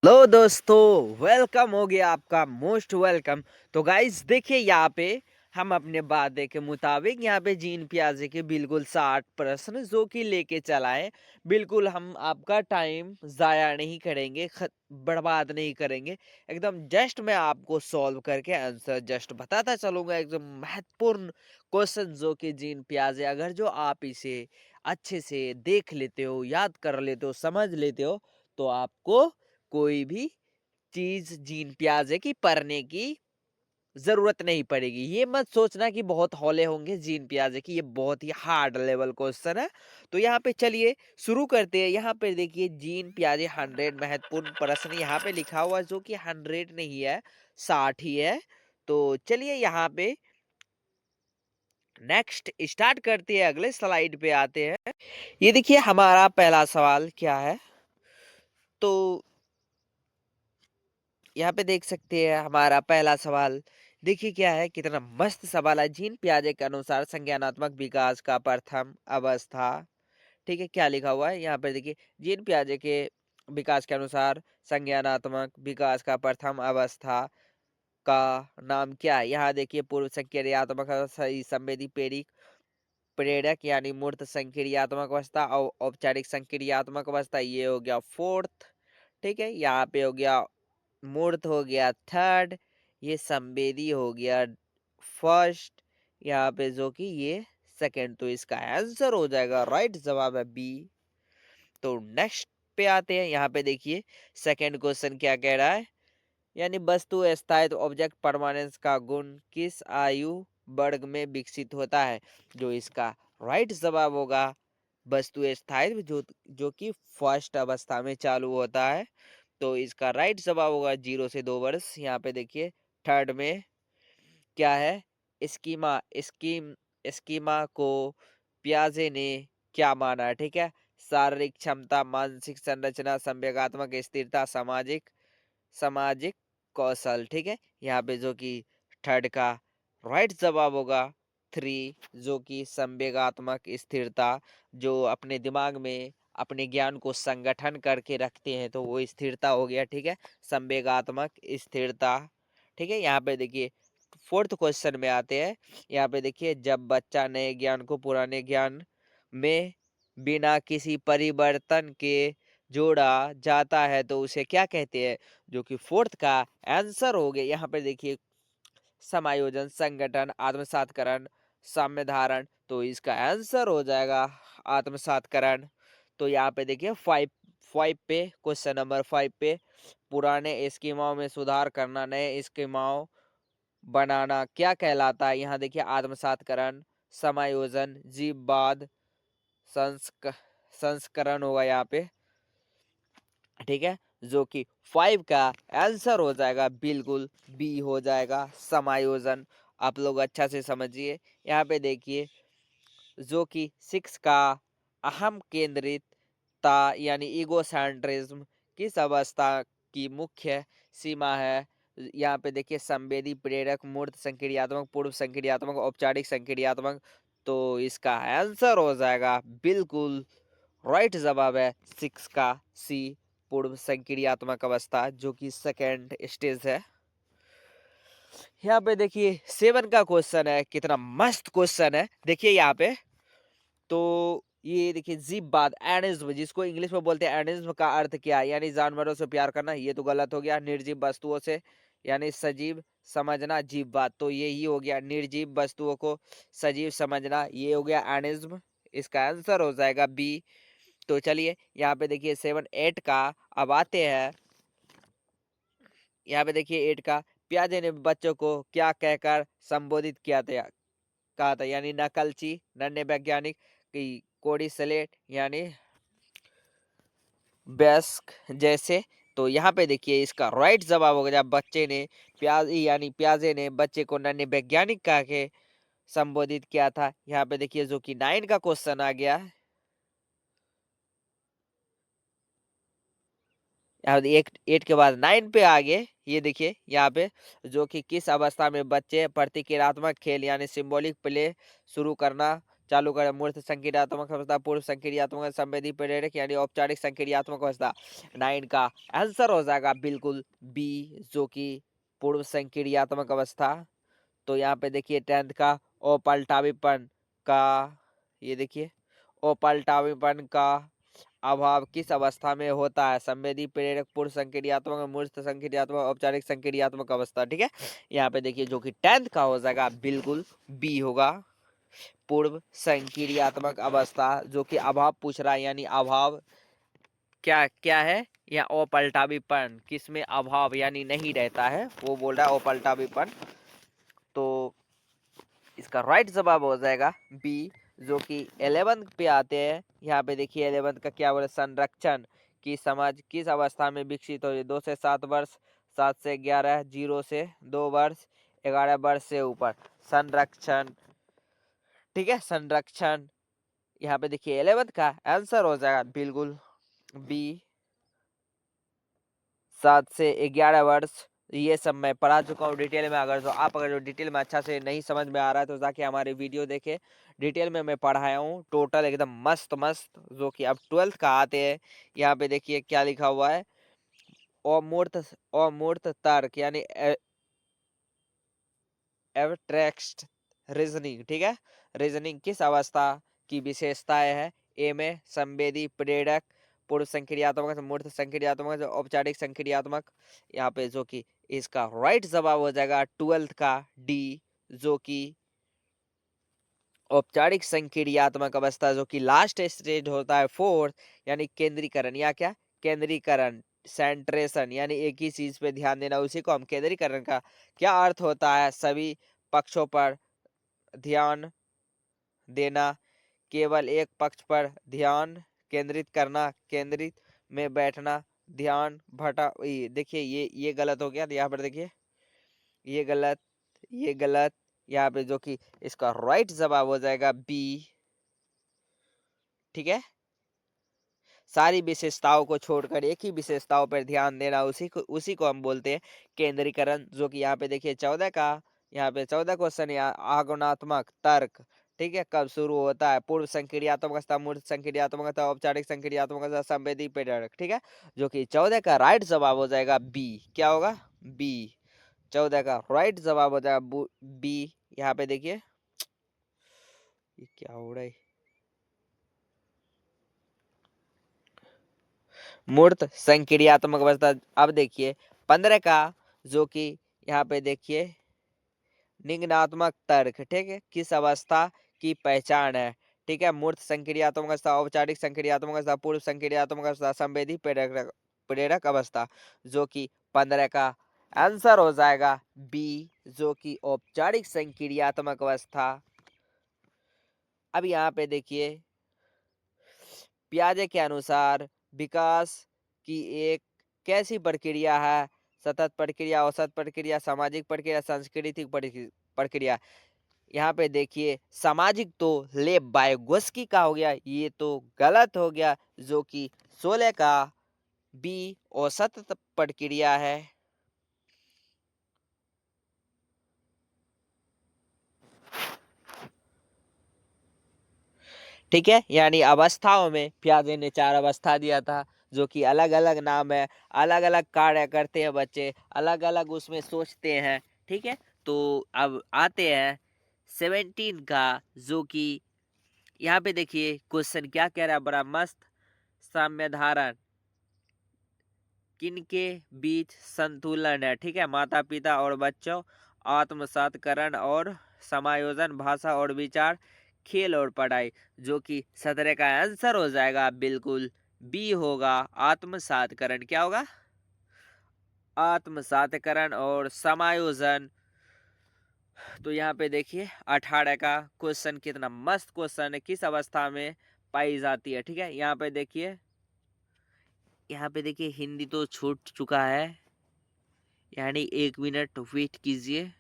Hello दोस्तों, welcome हो गया आपका, मोस्ट वेलकम। तो गाइस देखिए, यहाँ पे हम अपने वादे के मुताबिक यहाँ पे जीन प्याजे के बिल्कुल 60 प्रश्न जो कि लेके चलाए। बिल्कुल हम आपका टाइम ज़ाया नहीं करेंगे, बर्बाद नहीं करेंगे। एकदम जस्ट मैं आपको सॉल्व करके आंसर जस्ट बताता चलूंगा। एकदम महत्वपूर्ण क्वेश्चन जो कि जीन प्याजे, अगर जो आप इसे अच्छे से देख लेते हो, याद कर लेते हो, समझ लेते हो, तो आपको कोई भी चीज जीन प्याजे की पढ़ने की जरूरत नहीं पड़ेगी। ये मत सोचना कि बहुत हौले होंगे जीन प्याजे की, ये बहुत ही हार्ड लेवल क्वेश्चन है। तो यहाँ पे चलिए शुरू करते हैं। यहाँ पे देखिए, जीन प्याजे 100 महत्वपूर्ण प्रश्न यहाँ पे लिखा हुआ है, जो कि 100 नहीं है, 60 ही है। तो चलिए यहाँ पे नेक्स्ट स्टार्ट करते हैं, अगले स्लाइड पे आते हैं। ये देखिए हमारा पहला सवाल क्या है। तो यहाँ पे देख सकते हैं हमारा पहला सवाल। देखिए क्या है, कितना मस्त सवाल है। जीन पियाजे के अनुसार संज्ञानात्मक विकास का प्रथम अवस्था, ठीक है, क्या लिखा हुआ है यहाँ पे देखिए। जीन पियाजे के विकास के अनुसार संज्ञानात्मक विकास का प्रथम अवस्था का नाम क्या है। यहाँ देखिए, पूर्व संक्रियात्मक अवस्था, संवेदी प्रेरक यानी मूर्त संक्रियात्मक अवस्था और औपचारिक संक्रियात्मक अवस्था, ये हो गया फोर्थ। ठीक है, यहाँ पे हो गया मूर्त, हो गया थर्ड, ये संवेदी हो गया फर्स्ट, यहाँ पे जो कि ये सेकंड। तो इसका आंसर हो जाएगा, राइट जवाब है बी। तो नेक्स्ट पे आते हैं। यहाँ पे देखिए सेकंड क्वेश्चन क्या कह रहा है, यानी वस्तु स्थायित्व ऑब्जेक्ट परमानेंस का गुण किस आयु वर्ग में विकसित होता है। जो इसका राइट जवाब होगा, वस्तु स्थायित्व जो कि फर्स्ट अवस्था में चालू होता है। तो इसका राइट जवाब होगा 0 से 2 वर्ष। यहाँ पे देखिए थर्ड में क्या है, स्कीमा स्कीम स्कीमा को प्याजे ने क्या माना, ठीक है। शारीरिक क्षमता, मानसिक संरचना, संवेगात्मक स्थिरता, सामाजिक सामाजिक कौशल, ठीक है। यहाँ पे जो कि थर्ड का राइट जवाब होगा 3, जो कि संवेगात्मक स्थिरता, जो अपने दिमाग में अपने ज्ञान को संगठन करके रखते हैं, तो वो स्थिरता हो गया, ठीक है, संवेगात्मक स्थिरता। ठीक है, यहाँ पे देखिए फोर्थ क्वेश्चन में आते हैं। यहाँ पे देखिए, जब बच्चा नए ज्ञान को पुराने ज्ञान में बिना किसी परिवर्तन के जोड़ा जाता है, तो उसे क्या कहते हैं। जो कि फोर्थ का आंसर हो गया। यहाँ पे देखिए समायोजन, संगठन, आत्मसातकरण, साम्य धारण। तो इसका आंसर हो जाएगा आत्मसातकरण। तो यहाँ पे देखिए फाइव फाइव पे, क्वेश्चन नंबर 5 पे, पुराने स्कीमाओं में सुधार करना, नए स्कीमाओं बनाना क्या कहलाता है। यहाँ देखिए आत्मसातकरण, समायोजन, जीववाद, संस्क संस्करण होगा यहाँ पे, ठीक है। जो कि 5 का आंसर हो जाएगा, बिल्कुल बी हो जाएगा, समायोजन। आप लोग अच्छा से समझिए। यहाँ पे देखिए, जो कि 6 का अहम केंद्रितता यानी ईगोसेंट्रिज्म किस अवस्था की मुख्य सीमा है। यहाँ पे देखिए संवेदी, प्रेरक, मूर्त संक्रियात्मक, पूर्व संक्रियात्मक, औपचारिक संक्रियात्मक। तो इसका आंसर हो जाएगा, बिल्कुल राइट जवाब है 6 का सी, पूर्व संक्रियात्मक अवस्था, जो कि सेकेंड स्टेज है। यहाँ पे देखिए 7 का क्वेश्चन है, कितना मस्त क्वेश्चन है। देखिए यहाँ पे, तो ये देखिए जीववाद, एनिज्म, जिसको इंग्लिश में बोलते हैं एनिज्म, का अर्थ क्या है, यानी जानवरों से प्यार करना, ये तो गलत हो गया। निर्जीव वस्तुओं से यानी सजीव समझना, जीववाद, तो ये ही हो गया। निर्जीव वस्तुओं को सजीव समझना, ये हो गया एनिज्म। इसका आंसर हो जाएगा बी। तो चलिए यहाँ पे देखिए 7 8 का अब आते हैं। यहाँ पे देखिए 8 का, प्याजे ने बच्चों को क्या कहकर संबोधित किया था, कहा था, यानी नकलची, नन्हे वैज्ञानिक, की कोड़ी स्लेट, यानी वयस्क जैसे। तो यहाँ पे देखिए इसका राइट जवाब होगा, जब बच्चे ने यानी प्याजे ने बच्चे को नन्हे वैज्ञानिक कह के संबोधित किया था। यहाँ पे देखिए जो कि 9 का क्वेश्चन आ गया। यहाँ एक 8 के बाद 9 पे आगे, ये देखिए यहाँ पे, जो कि किस अवस्था में बच्चे प्रतिक्रियात्मक खेल यानी सिंबॉलिक प्ले शुरू करना चालू करें। मूर्त संक्रियात्मक अवस्था, पूर्व संक्रियात्मक, संवेदी प्रेरक यानी औपचारिक संक्रियात्मक अवस्था। 9 का आंसर हो जाएगा बिल्कुल बी, जो कि पूर्व संक्रियात्मक अवस्था। तो यहाँ पे देखिए 10th का अपलटावीपन का, ये देखिए अपलटावीपन का अभाव किस अवस्था में होता है? संवेदी प्रेरक, पूर्व संक्रियात्मक, मूर्त संक्रियात्मक, औपचारिक संक्रियात्मक अवस्था। ठीक है, यहाँ पे देखिए जो कि 10th का हो जाएगा बिल्कुल बी होगा, पूर्व संक्रियात्मक अवस्था, जो कि अभाव पूछ रहा है, यानी अभाव क्या क्या है या अपलटावीपन, किसमें अभाव यानी नहीं रहता है, वो बोल रहा है अपलटावीपन। तो इसका राइट जवाब हो जाएगा बी, जो कि 11th पे आते हैं। यहाँ पे देखिए 11th का क्या बोले, संरक्षण की समाज किस अवस्था में विकसित हो? 2 से 7 वर्ष, 7 से 11, 0 से 2 वर्ष, 11 वर्ष से ऊपर। संरक्षण, ठीक है, संरक्षण। यहाँ पे देखिए 11th का आंसर हो जाएगा बिल्कुल बी, 7 से 11 वर्ष। ये सब मैं पढ़ा चुका हूँ डिटेल में। अगर जो आप अगर जो डिटेल में अच्छा से नहीं समझ में आ रहा है तो जाके हमारे वीडियो देखे, डिटेल में मैं पढ़ाया हूँ टोटल एकदम मस्त मस्त। जो कि अब 12th का आते हैं, यहाँ पे देखिए क्या लिखा हुआ है, अमूर्त अमूर्त तर्क यानी एब्स्ट्रैक्ट रीजनिंग। ठीक है, रीजनिंग किस अवस्था की विशेषताएं है? ए में संवेदी प्रेरक, पूर्व संक्रियात्मक, मूर्त संक्रियात्मक, औपचारिक संक्रियात्मक। यहाँ पे जो कि इसका राइट जवाब हो जाएगा 12th का डी, जो कि औपचारिक संक्रियात्मक अवस्था, जो कि लास्ट स्टेज होता है 4th, यानी केंद्रीकरण। या क्या? केंद्रीकरण, सेंट्रेशन, यानी एक ही चीज पे ध्यान देना, उसी को हम केंद्रीकरण का क्या अर्थ होता है? सभी पक्षों पर ध्यान देना, केवल एक पक्ष पर ध्यान केंद्रित करना, केंद्रित में बैठना, ध्यान भटा, देखिए ये गलत हो गया। यहाँ पर देखिए ये गलत, ये गलत। यहाँ पे जो कि इसका राइट जवाब हो जाएगा बी। ठीक है, सारी विशेषताओं को छोड़कर एक ही विशेषताओं पर ध्यान देना, उसी को हम बोलते हैं केंद्रीकरण। जो कि यहाँ पे देखिए 14 का, यहाँ पे 14 क्वेश्चन, आगमनात्मक तर्क, ठीक है, कब शुरू होता है? पूर्व संक्रियात्मक अवस्था, मूर्त संक्रियात्मक अवस्था, औपचारिक संक्रियात्मक अवस्था, संवेदी प्रेरक। ठीक है, जो कि 14 का राइट जवाब हो जाएगा बी। क्या होगा? बी। 14 का राइट जवाब हो जाएगा बी। यहाँ पे देखिए ये क्या हो रहा है, मूर्त संक्रियात्मक अवस्था। अब देखिए 15 का, जो कि यहाँ पे देखिए निम्नात्मक तर्क, ठीक है, किस अवस्था की पहचान है? ठीक है, मूर्त संक्रियात्मक अवस्था, औपचारिक संक्रियात्मक अवस्था, पूर्व संक्रियात्मक अवस्था, संवेदी प्रेरक प्रेरक अवस्था। जो कि 15 का आंसर हो जाएगा बी, जो कि औपचारिक संक्रियात्मक अवस्था। अब यहाँ पे देखिए पियाजे के अनुसार विकास की एक कैसी प्रक्रिया है? सतत प्रक्रिया, औसत प्रक्रिया, सामाजिक प्रक्रिया, सांस्कृतिक प्रक्रिया। यहाँ पे देखिए सामाजिक तो लेब बायोगोस्की का हो गया, ये तो गलत हो गया। जो कि 16 का बी औसत प्रक्रिया है। ठीक है, यानी अवस्थाओं में पियाजे ने 4 अवस्था दिया था, जो कि अलग अलग नाम है, अलग अलग कार्य करते हैं बच्चे, अलग अलग उसमें सोचते हैं। ठीक है, तो अब आते हैं 17 का, जो कि यहाँ पे देखिए क्वेश्चन क्या कह रहा है, बड़ा मस्त। साम्य धारण किनके बीच संतुलन है? ठीक है, माता पिता और बच्चों, आत्मसातकरण और समायोजन, भाषा और विचार, खेल और पढ़ाई। जो कि 17 का आंसर हो जाएगा बिल्कुल बी होगा, आत्मसातकरण। क्या होगा? आत्मसातकरण और समायोजन। तो यहाँ पे देखिए 18 का क्वेश्चन कितना मस्त क्वेश्चन है, किस अवस्था में पाई जाती है? ठीक है, यहाँ पे देखिए हिंदी तो छूट चुका है, यानी 1 मिनट वेट कीजिए।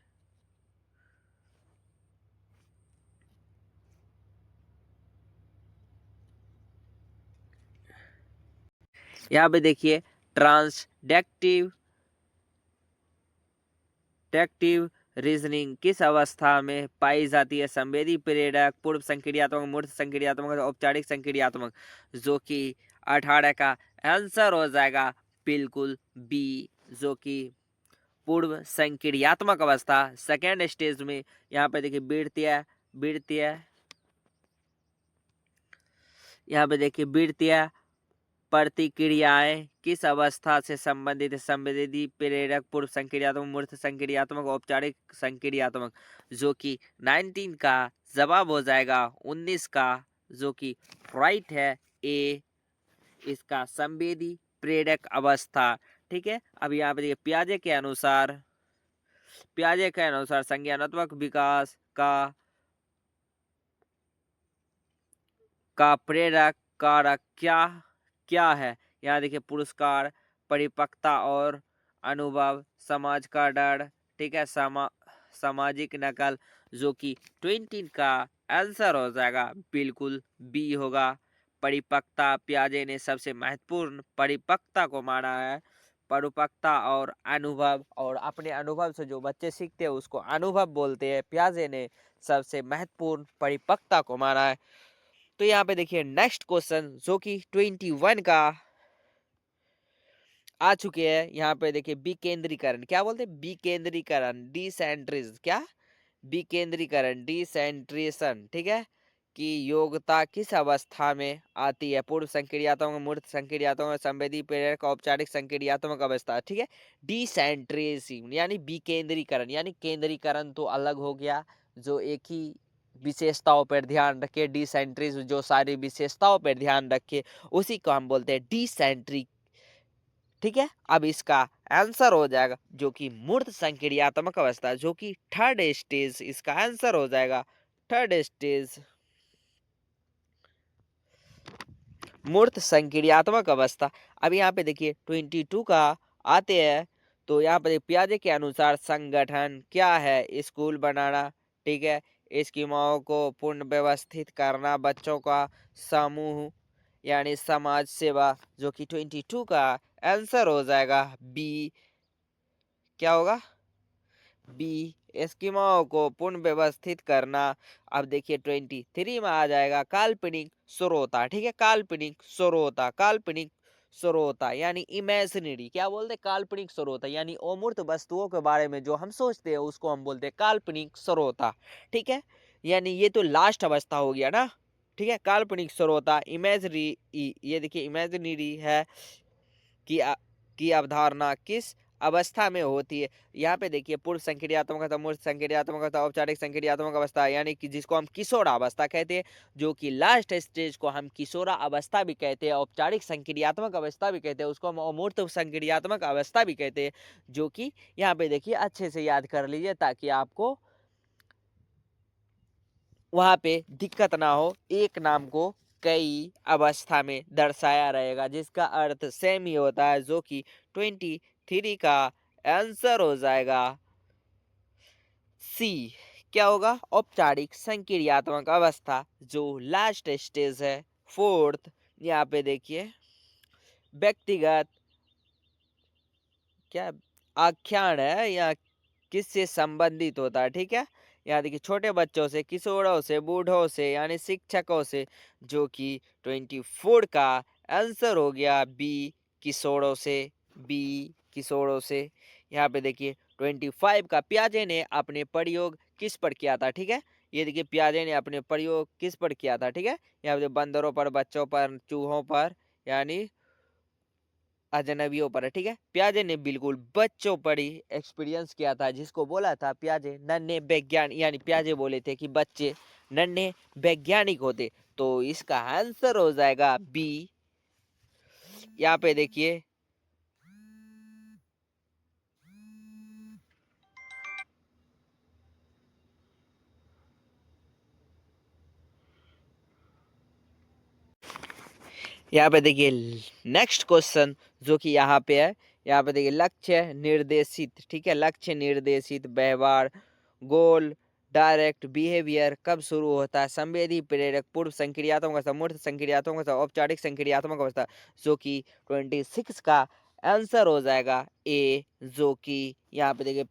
यहाँ पे देखिए ट्रांसडेक्टिव डेक्टिव रीजनिंग किस अवस्था में पाई जाती है? संवेदी, प्रेरक, पूर्व संक्रियात्मक, मूर्त संक्रियात्मक, औपचारिक संक्रियात्मक, जो कि 18 का आंसर हो जाएगा बिल्कुल बी, जो कि पूर्व संक्रियात्मक अवस्था सेकेंड स्टेज में। यहाँ पे देखिए वृत्तीय वृत्तीय यहाँ पे देखिए वृत्तीय प्रतिक्रियाएं किस अवस्था से संबंधित है? संवेदी, प्रेरक, पूर्व संक्रियात्मक, मूर्त संक्रियात्मक, औपचारिक संक्रियात्मक, जो कि 19 का जवाब हो जाएगा 19 का, जो कि राइट है ए इसका, संवेदी प्रेरक अवस्था। ठीक है, अब यहाँ पे देखिए पियाजे के अनुसार संज्ञानात्मक विकास का प्रेरक कारक क्या क्या है? यहाँ देखिए पुरस्कार, परिपक्वता और अनुभव, समाज का डर, ठीक है, सामाजिक नकल, जो कि 20 का आंसर हो जाएगा बिल्कुल बी होगा। परिपक्वता, पियाजे ने सबसे महत्वपूर्ण परिपक्वता को माना है। परिपक्वता और अनुभव, और अपने अनुभव से जो बच्चे सीखते हैं उसको अनुभव बोलते हैं। पियाजे ने सबसे महत्वपूर्ण परिपक्वता को माना है। तो यहाँ पे देखिए नेक्स्ट क्वेश्चन जो कि 21 का आ चुके हैं। यहाँ पे देखिए विकेंद्रीकरण, क्या बोलते हैं? विकेंद्रीकरण, डिसेंट्रिज, क्या? विकेंद्रीकरण, डिसेंट्रेशन, ठीक है, कि योग्यता किस अवस्था में आती है? पूर्व संक्रियात्मक, मूर्त संक्रियात्मक, संवेदी, प्रेरक, औपचारिक संक्रियात्मक अवस्था। ठीक है, डिसेंट्रेशन यानी विकेंद्रीकरण, यानी केंद्रीकरण तो अलग हो गया, जो एक ही विशेषताओं पर ध्यान रखे, डिसेंट्रीज जो सारी विशेषताओं पर ध्यान रखे, उसी को हम बोलते हैं डिसेंट्री। ठीक है, अब इसका आंसर हो जाएगा जो कि मूर्त संक्रियात्मक अवस्था, जो कि थर्ड स्टेज इसका आंसर हो जाएगा, थर्ड स्टेज मूर्त संक्रियात्मक अवस्था। अब यहाँ पे देखिए 22 का आते हैं। तो यहाँ पे पियाजे के अनुसार संगठन क्या है? स्कूल बनाना, ठीक है, स्कीमों को पूर्ण व्यवस्थित करना, बच्चों का समूह यानी समाज सेवा, जो कि 22 का आंसर हो जाएगा बी। क्या होगा? बी, एस्किमो को पुनः व्यवस्थित करना। अब देखिए 23 में आ जाएगा काल्पनिक श्रोता, ठीक है, काल्पनिक श्रोता यानी इमेजिनरी, क्या बोलते हैं? काल्पनिक श्रोता यानी अमूर्त वस्तुओं के बारे में जो हम सोचते हैं उसको हम बोलते हैं काल्पनिक श्रोता। ठीक है, यानी ये तो लास्ट अवस्था हो गया ना। ठीक है, काल्पनिक श्रोता इमेजरी, ये देखिए इमेजिनरी है की की अवधारणा किस अवस्था में होती है? यहाँ पे देखिए पूर्व संक्रियात्मक अवस्था, मूर्त संक्रियात्मक अवस्था, औपचारिक संक्रियात्मक अवस्था, यानी कि जिसको हम किशोरा अवस्था कहते हैं, जो कि लास्ट स्टेज को हम किशोरा अवस्था भी कहते हैं, औपचारिक संक्रियात्मक अवस्था भी कहते हैं, उसको हम अमूर्त संक्रियात्मक अवस्था भी कहते हैं, जो कि यहाँ पे देखिए अच्छे से याद कर लीजिए ताकि आपको वहां पे दिक्कत ना हो। एक नाम को कई अवस्था में दर्शाया रहेगा, जिसका अर्थ सेम ही होता है, जो कि 23 का आंसर हो जाएगा सी। क्या होगा? औपचारिक संक्रियात्मक अवस्था, जो लास्ट स्टेज है, फोर्थ। यहाँ पे देखिए व्यक्तिगत क्या आख्यान है या किससे संबंधित होता है? ठीक है, यहाँ देखिए छोटे बच्चों से, किशोरों से, बूढ़ों से यानी शिक्षकों से, जो कि 24 का आंसर हो गया बी, किशोरों से, बी, किशोरों से। यहाँ पे देखिए 25 का पियाजे ने अपने प्रयोग किस पर किया था? ठीक है, ये देखिए पियाजे ने अपने प्रयोग किस पर किया था? ठीक है, यहाँ पे बंदरों पर, बच्चों पर, चूहों पर यानी अजनबियों पर है। ठीक है, पियाजे ने बिल्कुल बच्चों पर ही एक्सपीरियंस किया था, जिसको बोला था पियाजे नन्हे वैज्ञानिक, यानी पियाजे बोले थे कि बच्चे नन्हे वैज्ञानिक होते। तो इसका आंसर हो जाएगा बी। यहाँ पे देखिए नेक्स्ट क्वेश्चन जो कि यहाँ पे है। यहाँ पे देखिए लक्ष्य निर्देशित, ठीक है, लक्ष्य निर्देशित व्यवहार, गोल डायरेक्ट बिहेवियर कब शुरू होता है? संवेदी, प्रेरक, पूर्व संक्रियात्मक अवस्था, मूर्त संक्रियात्मक अवस्था, औपचारिक संक्रियात्मक अवस्था, जो कि 26 का आंसर हो जाएगा ए, जो कि यहाँ पे देखिए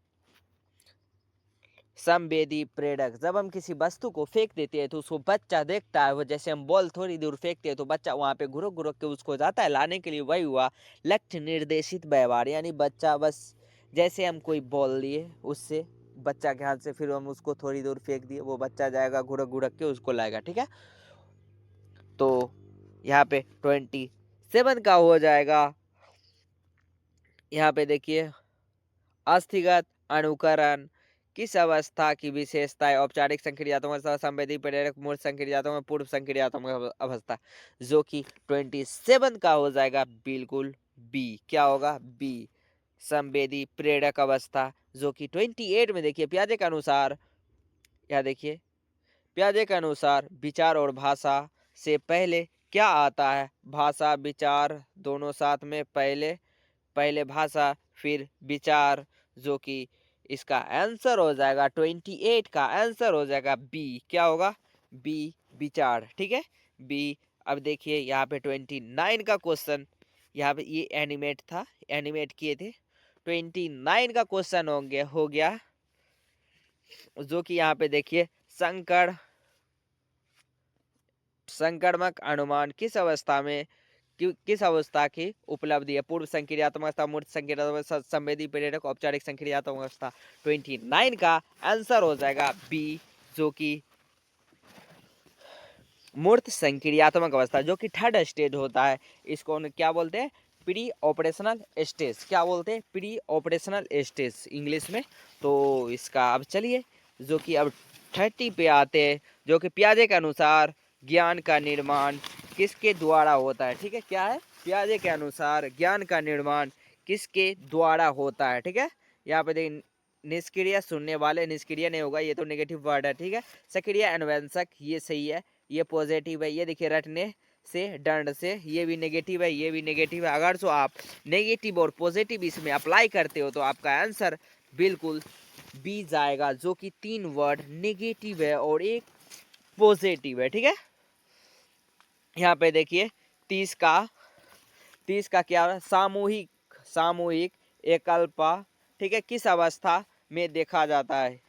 संवेदी प्रेरक, जब हम किसी वस्तु को फेंक देते हैं तो उसको बच्चा देखता है, वो जैसे हम बॉल थोड़ी दूर फेंकते हैं तो बच्चा वहां पे घुरक घुरक के उसको जाता है लाने के लिए, वही हुआ लक्ष्य निर्देशित व्यवहार। यानी बच्चा बस जैसे हम कोई बॉल लिए उससे बच्चा के हाथ से, फिर हम उसको थोड़ी दूर फेंक दिए, वो बच्चा जाएगा घुरक घुरक के उसको लाएगा। ठीक है, तो यहाँ पे 27 का हो जाएगा। यहाँ पे देखिए अस्थिगत अनुकरण किस अवस्था की विशेषता है? औपचारिक संक्रियात्मक अवस्था, संवेदी प्रेरक, मूर्त संक्रियात्मक, पूर्व संक्रियात्मक अवस्था, जो कि 27 का हो जाएगा बिल्कुल बी। क्या होगा? बी, संवेदी प्रेरक अवस्था। जो कि 28 में देखिए पियाजे के अनुसार, या देखिए पियाजे के अनुसार विचार और भाषा से पहले क्या आता है? भाषा विचार दोनों साथ में, पहले पहले भाषा फिर विचार, जो कि इसका आंसर हो जाएगा 28 का आंसर हो जाएगा बी। क्या होगा? बी, विचार। ठीक है, बी। अब देखिए यहाँ पे 29 का क्वेश्चन, यहाँ पे ये एनिमेट था, एनिमेट किए थे। 29 का क्वेश्चन हो गया, जो कि यहाँ पे देखिए संकर्मक अनुमान किस अवस्था में, किस अवस्था की उपलब्धि है? पूर्व संक्रियात्मक अवस्था, मूर्त संक्रियात्मक अवस्था, संवेदी प्रेरक, औपचारिक संक्रियात्मक अवस्था। 29 का आंसर हो जाएगा बी, जो कि मूर्त संक्रियात्मक अवस्था, जो कि थर्ड स्टेज होता है। इसको क्या बोलते हैं? Pre operational stage. क्या बोलते हैं? प्री ऑपरेशनल स्टेज इंग्लिश में। तो इसका अब चलिए, जो कि अब 30 पे आते हैं, जो कि पियाजे के अनुसार ज्ञान का निर्माण किसके द्वारा होता है? ठीक है, क्या है? पियाजे के अनुसार ज्ञान का निर्माण किसके द्वारा होता है? ठीक है, यहाँ पे देखिए निष्क्रिय सुनने वाले, निष्क्रिय नहीं होगा, ये तो नेगेटिव वर्ड है। ठीक है, सक्रिय अन्वेषक, ये सही है, ये पॉजिटिव है। ये देखिए रटने से, दंड से, ये भी नेगेटिव है, ये भी नेगेटिव है। अगर जो आप नेगेटिव और पॉजिटिव इसमें अप्लाई करते हो तो आपका आंसर बिल्कुल बी जाएगा, जो कि 3 वर्ड नेगेटिव है और एक पॉजिटिव है। ठीक है, यहाँ पे देखिए 30 का क्या है? सामूहिक, सामूहिक एकल्पा। ठीक है, किस अवस्था में देखा जाता है?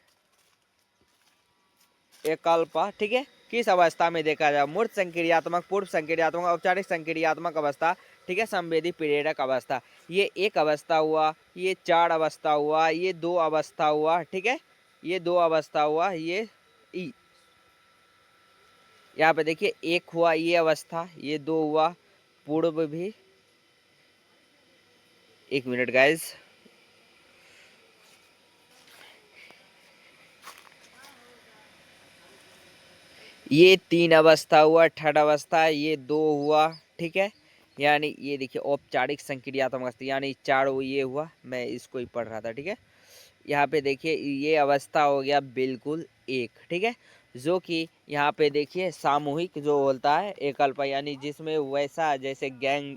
एकल्पा। ठीक है, किस अवस्था में देखा जाए? मूर्त संक्रियात्मक, पूर्व संक्रियात्मक, औपचारिक संक्रियात्मक अवस्था। ठीक है, संवेदी प्रेरक अवस्था। ये एक अवस्था हुआ, ये 4 अवस्था हुआ, ये 2 अवस्था हुआ। ठीक है, ये 2 अवस्था हुआ, ये ई। यहाँ पे देखिए एक हुआ ये अवस्था, ये 2 हुआ, पूर्व भी। एक मिनट गाइज, ये 3 अवस्था हुआ, थर्ड अवस्था, ये 2 हुआ। ठीक है, यानी ये देखिए औपचारिक संक्रियात्मक अवस्था, यानी 4 ये हुआ, मैं इसको ही पढ़ रहा था। ठीक है, यहाँ पे देखिए ये अवस्था हो गया बिल्कुल एक। ठीक है, जो कि यहाँ पे देखिए सामूहिक जो होता है एकल्पा, यानी जिसमें वैसा जैसे गैंग,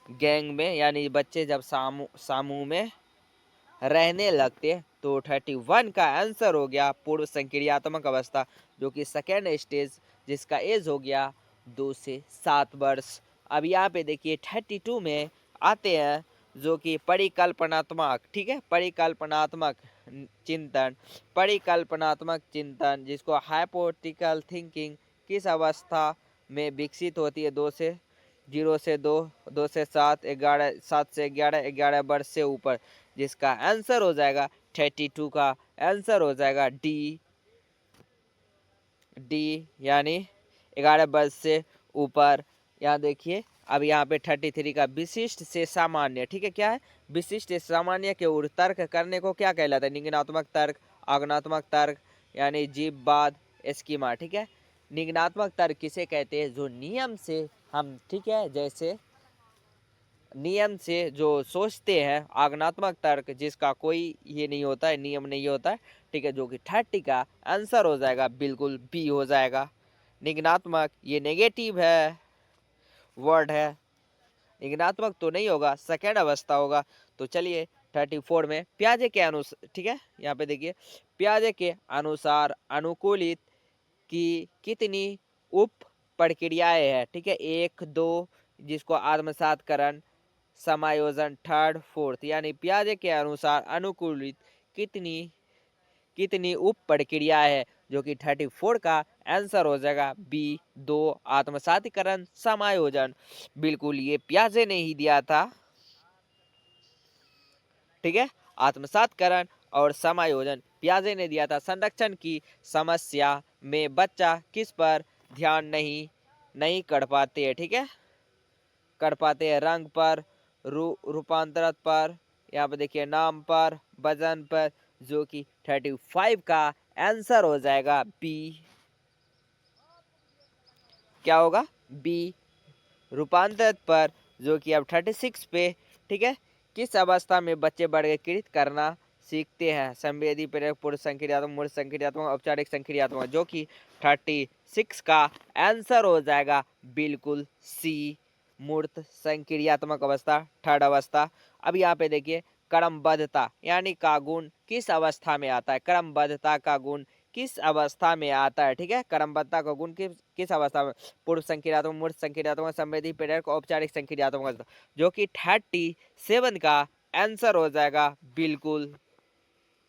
गैंग में, यानी बच्चे जब समूह में रहने लगते हैं, तो 31 का आंसर हो गया पूर्व संक्रियात्मक अवस्था, जो कि सेकेंड स्टेज, जिसका एज हो गया 2 से 7 वर्ष। अब यहाँ पे देखिए 32 में आते हैं, जो कि परिकल्पनात्मक। ठीक है, परिकल्पनात्मक चिंतन, परिकल्पनात्मक चिंतन, जिसको हाइपोथेटिकल थिंकिंग किस अवस्था में विकसित होती है? 2 से 0 से 2, 2 से 7, 11, 7 से 11, 11 वर्ष से ऊपर, जिसका आंसर हो जाएगा 32 का आंसर हो जाएगा डी, डी, यानी 11 वर्ष से ऊपर। यहाँ देखिए अब यहाँ पे 33 का विशिष्ट से सामान्य। ठीक है, क्या है? विशिष्ट से सामान्य के ओर तर्क करने को क्या कहलाता है? निगमनात्मक तर्क, आगमनात्मक तर्क, यानी जीववाद, स्कीमा। ठीक है, निगमनात्मक तर्क किसे कहते हैं? जो नियम से हम, ठीक है, जैसे नियम से जो सोचते हैं। आगमनात्मक तर्क जिसका कोई ये नहीं होता है, नियम नहीं होता है। ठीक है, जो कि 30 का आंसर हो जाएगा बिल्कुल बी हो जाएगा। निगमनात्मक ये नेगेटिव है, वर्ड है, निगमनात्मक तो नहीं होगा, सेकेंड अवस्था होगा। तो चलिए 34 में पियाजे के अनुसार, ठीक है, यहाँ पे देखिए पियाजे के अनुसार अनुकूलित की कितनी उप प्रक्रियाएं हैं? ठीक है, 1, 2, जिसको आत्मसातकरण, समायोजन, थर्ड, फोर्थ, यानी पियाजे के अनुसार अनुकूलित कितनी कितनी उप प्रक्रिया है, जो कि 34 का आंसर हो जाएगा बी 2 आत्मसातीकरण समायोजन। बिल्कुल ये पियाजे ने ही दिया था, ठीक है। आत्मसातकरण और समायोजन पियाजे ने दिया था। संरक्षण की समस्या में बच्चा किस पर ध्यान नहीं नहीं कर पाते है, ठीक है, कर पाते हैं, रंग पर, रूपांतरण पर, यहाँ पे देखिए नाम पर, वजन पर, जो कि 35 का आंसर हो जाएगा बी। क्या होगा? बी रूपांतरित पर, जो कि अब 36 पे, ठीक है। किस अवस्था में बच्चे वर्गीकृत करना सीखते हैं? संवेदी, प्रेरक, पूर्व संक्रियात्मक, मूर्त संक्रियात्मक, औपचारिक संक्रियात्मक, जो कि 36 का आंसर हो जाएगा बिल्कुल सी मूर्त संक्रियात्मक अवस्था, थर्ड अवस्था। अब यहाँ पे देखिए क्रमबद्धता यानी का गुण किस अवस्था में आता है? क्रमबद्धता का गुण किस अवस्था में आता है, ठीक है। क्रमबद्धता का गुण किस अवस्था में? पूर्व संक्रियात्मक, मूर्त संक्रियात्मक, संवेदी, प्रेरक, औपचारिक संक्रियात्मक, जो कि 37 का आंसर हो जाएगा बिल्कुल